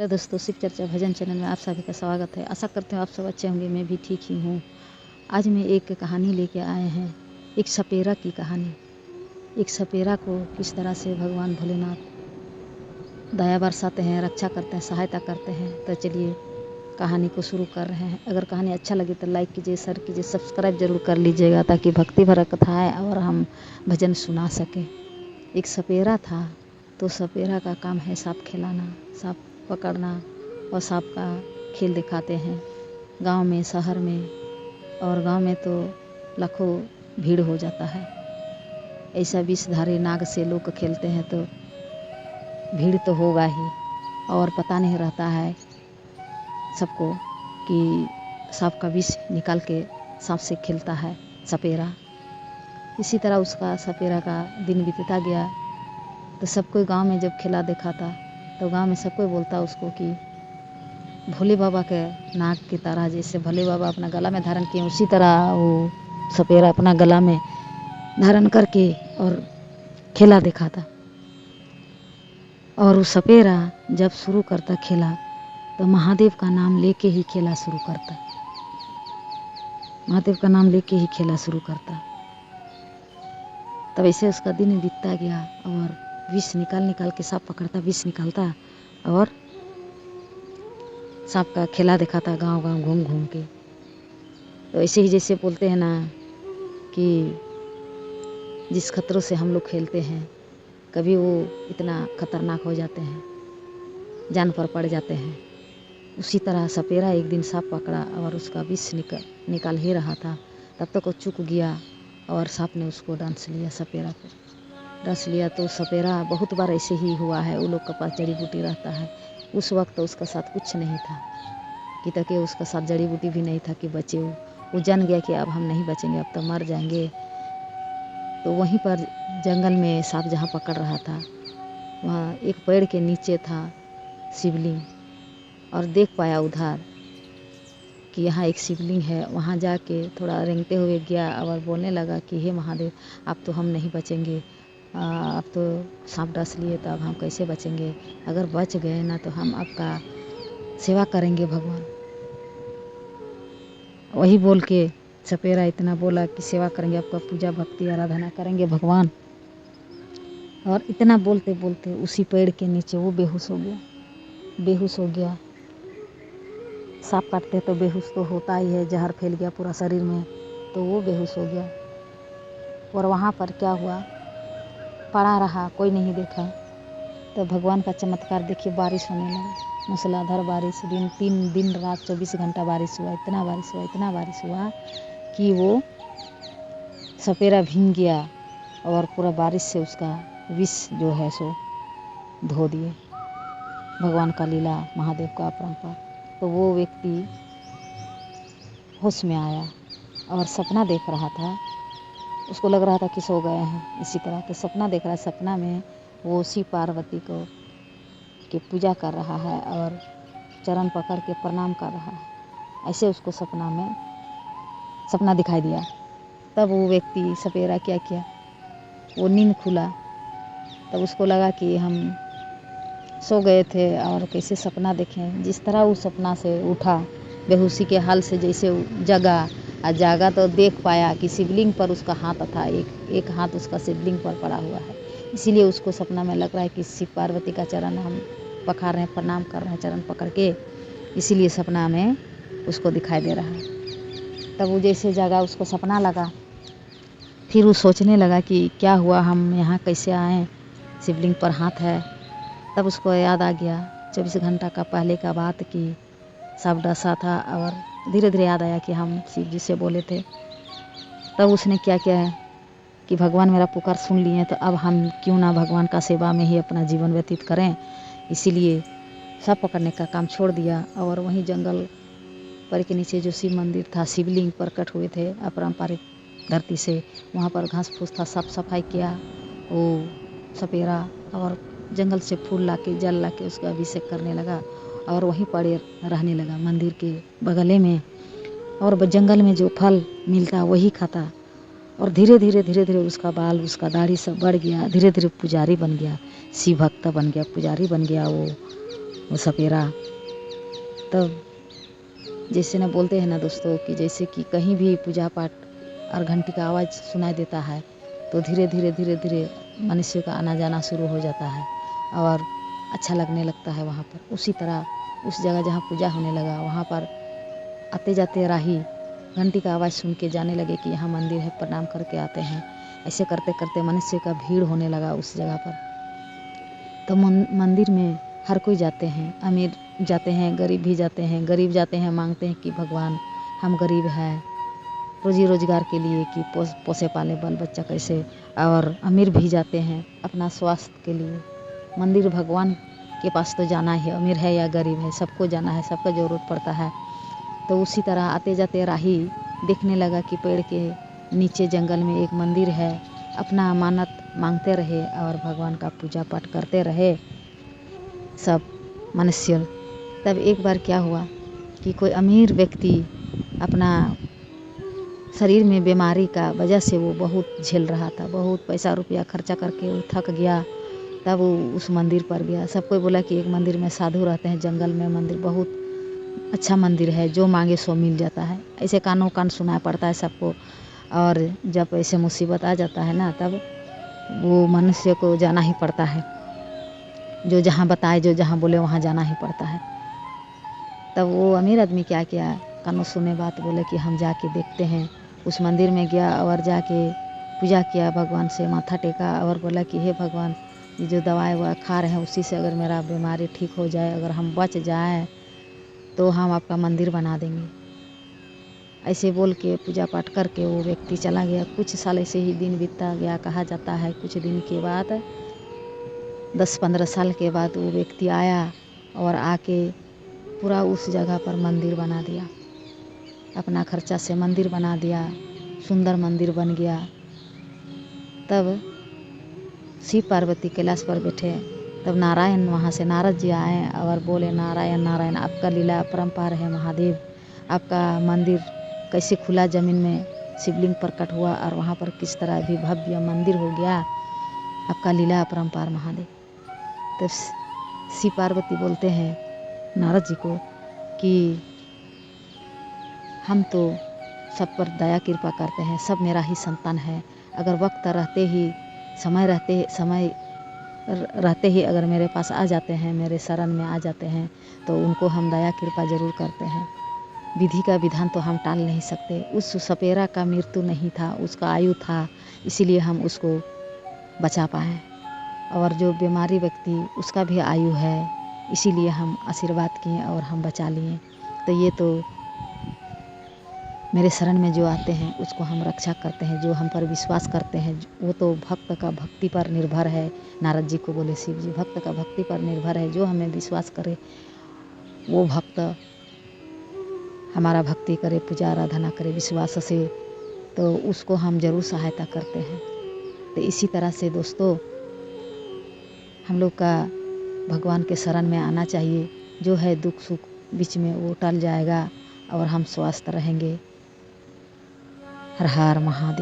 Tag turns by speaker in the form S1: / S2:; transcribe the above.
S1: Hello दोस्तों, शिव चर्चा भजन channel में आप सभी का स्वागत है। आशा करते हो आप सब अच्छे होंगे, मैं भी ठीक ही हूँ। आज मैं एक कहानी लेके आए हैं, एक सपेरा की कहानी। एक सपेरा को किस तरह से भगवान भोलेनाथ दया बरसाते हैं, रक्षा करते हैं, सहायता करते हैं। तो चलिए कहानी को शुरू कर रहे हैं। अगर कहानी अच्छा लगे तो लाइक कीजिए, शेयर कीजिए, सब्सक्राइब जरूर कर लीजिएगा, ताकि भक्ति भरा कथा है और हम भजन सुना सकें। एक सपेरा था, तो सपेरा का काम है सांप खिलाना, सांप पकड़ना और सांप का खेल दिखाते हैं गांव में, शहर में। और गांव में तो लाखों भीड़ हो जाता है। ऐसा विषधारी नाग से लोग खेलते हैं तो भीड़ तो होगा ही। और पता नहीं रहता है सबको कि सांप का विष निकाल के सांप से खेलता है सपेरा। इसी तरह उसका सपेरा का दिन बीतता गया। तो सब कोई गांव में जब खेला देखा था, तो गांव में सब कोई बोलता उसको कि भोले बाबा के नाग की तरह, जैसे भोले बाबा अपना गला में धारण किए, उसी तरह वो सपेरा अपना गला में धारण करके और खेला देखा था। और वो सपेरा जब शुरू करता खेला, तो महादेव का नाम लेके ही खेला शुरू करता। महादेव का नाम लेके ही खेला शुरू करता। तब ऐसे उसका दिन बीतता गया और विष निकाल के सांप पकड़ता, विष निकालता और सांप का खेला दिखाता गांव गांव घूम घूम के। तो ऐसे ही जैसे बोलते हैं ना कि जिस खतरों से हम लोग खेलते हैं, कभी वो इतना खतरनाक हो जाते हैं, जान पर पड़ जाते हैं। उसी तरह सपेरा एक दिन सांप पकड़ा और उसका विष निकाल ही रहा था। तब तक वो चूक गया और सांप ने उसको डंस लिया, सपेरा को डंस लिया। तो सपेरा बहुत बार ऐसे ही हुआ है। वो लोग के पास जड़ी बूटी रहता है। उस वक्त तो उसका साथ कुछ नहीं था, कि तक उसका साथ जड़ी बूटी भी नहीं था कि बचे। वो जान गया कि अब हम नहीं बचेंगे, अब तो मर जाएंगे। तो वहीं पर जंगल में सांप जहाँ पकड़ रहा था, वहाँ एक पेड़ के नीचे था शिवलिंग। और देख पाया उधर कि यहाँ एक शिवलिंग है। वहाँ जाके थोड़ा रेंगते हुए गया और बोलने लगा कि हे महादेव, अब तो हम नहीं बचेंगे, अब तो सांप डस लिए, तो अब हम कैसे बचेंगे? अगर बच गए ना तो हम आपका सेवा करेंगे भगवान। वही बोल के सपेरा इतना बोला कि सेवा करेंगे, आपका पूजा भक्ति आराधना करेंगे भगवान। और इतना बोलते बोलते उसी पेड़ के नीचे वो बेहोश हो गया। बेहोश हो गया। सांप काटते तो बेहोश तो होता ही है, जहर फैल गया पूरा शरीर में, तो वो बेहोश हो गया। और वहाँ पर क्या हुआ, पड़ा रहा, कोई नहीं देखा। तो भगवान का चमत्कार देखिए, बारिश होने लगा, मूसलाधार बारिश। 3 दिन रात 24 घंटा बारिश हुआ। इतना बारिश हुआ कि वो सपेरा भीग गया और पूरा बारिश से उसका विष जो है सो धो दिए। भगवान का लीला, महादेव का अपरंपार। तो वो व्यक्ति होश में आया और सपना देख रहा था। उसको लग रहा था कि सो गए हैं। इसी तरह तो सपना देख रहा है। सपना में वो शिव पार्वती को की पूजा कर रहा है और चरण पकड़ के प्रणाम कर रहा है। ऐसे उसको सपना दिखाई दिया। तब वो व्यक्ति सपेरा क्या किया, वो नींद खुला। तब उसको लगा कि हम सो गए थे और कैसे सपना देखें। जिस तरह वो सपना से उठा, बेहोशी के हाल से जैसे जागा तो देख पाया कि शिवलिंग पर उसका हाथ था। एक हाथ उसका शिवलिंग पर पड़ा हुआ है। इसीलिए उसको सपना में लग रहा है कि शिव पार्वती का चरण हम पखार रहे हैं, प्रणाम कर रहे हैं चरण पकड़ के। इसीलिए सपना में उसको दिखाई दे रहा है। तब वो जैसे जागा, उसको सपना लगा। फिर वो सोचने लगा कि क्या हुआ, हम यहाँ कैसे आए, शिवलिंग पर हाथ है। तब उसको याद आ गया 24 घंटा का पहले का बात कि सांप डसा था। और धीरे धीरे याद आया कि हम शिव जी से बोले थे। तब उसने क्या किया है कि भगवान मेरा पुकार सुन लिए, तो अब हम क्यों ना भगवान का सेवा में ही अपना जीवन व्यतीत करें। इसीलिए सांप पकड़ने का काम छोड़ दिया और वहीं जंगल पर के नीचे जो शिव मंदिर था, शिवलिंग प्रकट हुए थे अपरंपारिक धरती से, वहाँ पर घास फूस था, साफ सफाई किया वो सपेरा। और जंगल से फूल लाके, जल लाके उसका अभिषेक करने लगा और वहीं पड़े रहने लगा मंदिर के बगले में। और जंगल में जो फल मिलता वही खाता। और धीरे धीरे उसका बाल, उसका दाढ़ी सब बढ़ गया। धीरे धीरे पुजारी बन गया, शिव भक्त बन गया, पुजारी बन गया वो। वो सपेरा। तब जैसे ना बोलते हैं ना दोस्तों कि जैसे कि कहीं भी पूजा पाठ और घंटी का आवाज़ सुनाई देता है तो धीरे धीरे धीरे धीरे मनुष्य का आना जाना शुरू हो जाता है और अच्छा लगने लगता है वहाँ पर। उसी तरह उस जगह जहाँ पूजा होने लगा वहाँ पर आते जाते राही घंटी का आवाज़ सुन के जाने लगे कि यहाँ मंदिर है, प्रणाम करके आते हैं। ऐसे करते करते मनुष्य का भीड़ होने लगा उस जगह पर। तो मंदिर में हर कोई जाते हैं, अमीर जाते हैं, गरीब भी जाते हैं। गरीब जाते हैं, मांगते हैं कि भगवान हम गरीब हैं, रोजी रोजगार के लिए कि पोसे पाले बाल बच्चा कैसे। और अमीर भी जाते हैं अपना स्वास्थ्य के लिए। मंदिर भगवान के पास तो जाना ही, अमीर है या गरीब है, सबको जाना है, सबका ज़रूरत पड़ता है। तो उसी तरह आते जाते राही देखने लगा कि पेड़ के नीचे जंगल में एक मंदिर है। अपना अमानत मांगते रहे और भगवान का पूजा पाठ करते रहे सब मनुष्य। तब एक बार क्या हुआ कि कोई अमीर व्यक्ति अपना शरीर में बीमारी का वजह से वो बहुत झेल रहा था, बहुत पैसा रुपया खर्चा करके वो थक गया। तब वो उस मंदिर पर गया। सब कोई बोला कि एक मंदिर में साधु रहते हैं, जंगल में मंदिर बहुत अच्छा मंदिर है, जो मांगे सो मिल जाता है। ऐसे कानों कान सुनाई पड़ता है सबको। और जब ऐसे मुसीबत आ जाता है ना तब वो मनुष्य को जाना ही पड़ता है, जो जहाँ बताए, जो जहाँ बोले वहाँ जाना ही पड़ता है। तब वो अमीर आदमी क्या किया, कानों सुने बात, बोले कि हम जाके देखते हैं। उस मंदिर में गया और जाके पूजा किया, भगवान से माथा टेका और बोला कि हे भगवान, ये जो दवाई ववा खा रहे हैं उसी से अगर मेरा बीमारी ठीक हो जाए, अगर हम बच जाए तो हम आपका मंदिर बना देंगे। ऐसे बोल के पूजा पाठ करके वो व्यक्ति चला गया। कुछ साल ऐसे ही दिन बीतता गया। कहा जाता है कुछ दिन के बाद 10-15 साल के बाद वो व्यक्ति आया और आके पूरा उस जगह पर मंदिर बना दिया। अपना खर्चा से मंदिर बना दिया, सुंदर मंदिर बन गया। तब शिव पार्वती कैलाश पर बैठे। तब नारायण वहाँ से नारद जी आए और बोले, नारायण नारायण, आपका लीला अपरंपार है महादेव। आपका मंदिर कैसे खुला ज़मीन में शिवलिंग प्रकट हुआ और वहाँ पर किस तरह भी भव्य मंदिर हो गया। आपका लीला अपरंपार महादेव। तब शिव पार्वती बोलते हैं नारद जी को कि हम तो सब पर दया कृपा करते हैं, सब मेरा ही संतान है। अगर वक्त रहते ही समय रहते ही अगर मेरे पास आ जाते हैं, मेरे शरण में आ जाते हैं तो उनको हम दया कृपा जरूर करते हैं। विधि का विधान तो हम टाल नहीं सकते। उस सपेरा का मृत्यु नहीं था, उसका आयु था, इसीलिए हम उसको बचा पाए। और जो बीमारी व्यक्ति उसका भी आयु है, इसीलिए हम आशीर्वाद किए और हम बचा लिए। तो ये तो मेरे शरण में जो आते हैं उसको हम रक्षा करते हैं, जो हम पर विश्वास करते हैं वो तो भक्त का भक्ति पर निर्भर है। नारद जी को बोले शिव जी, भक्त का भक्ति पर निर्भर है। जो हमें विश्वास करे वो भक्त हमारा भक्ति करे, पूजा आराधना करे विश्वास से, तो उसको हम जरूर सहायता करते हैं। तो इसी तरह से दोस्तों हम लोग का भगवान के शरण में आना चाहिए। जो है दुख सुख बीच में वो टल जाएगा और हम स्वस्थ रहेंगे। हर हर महादेव।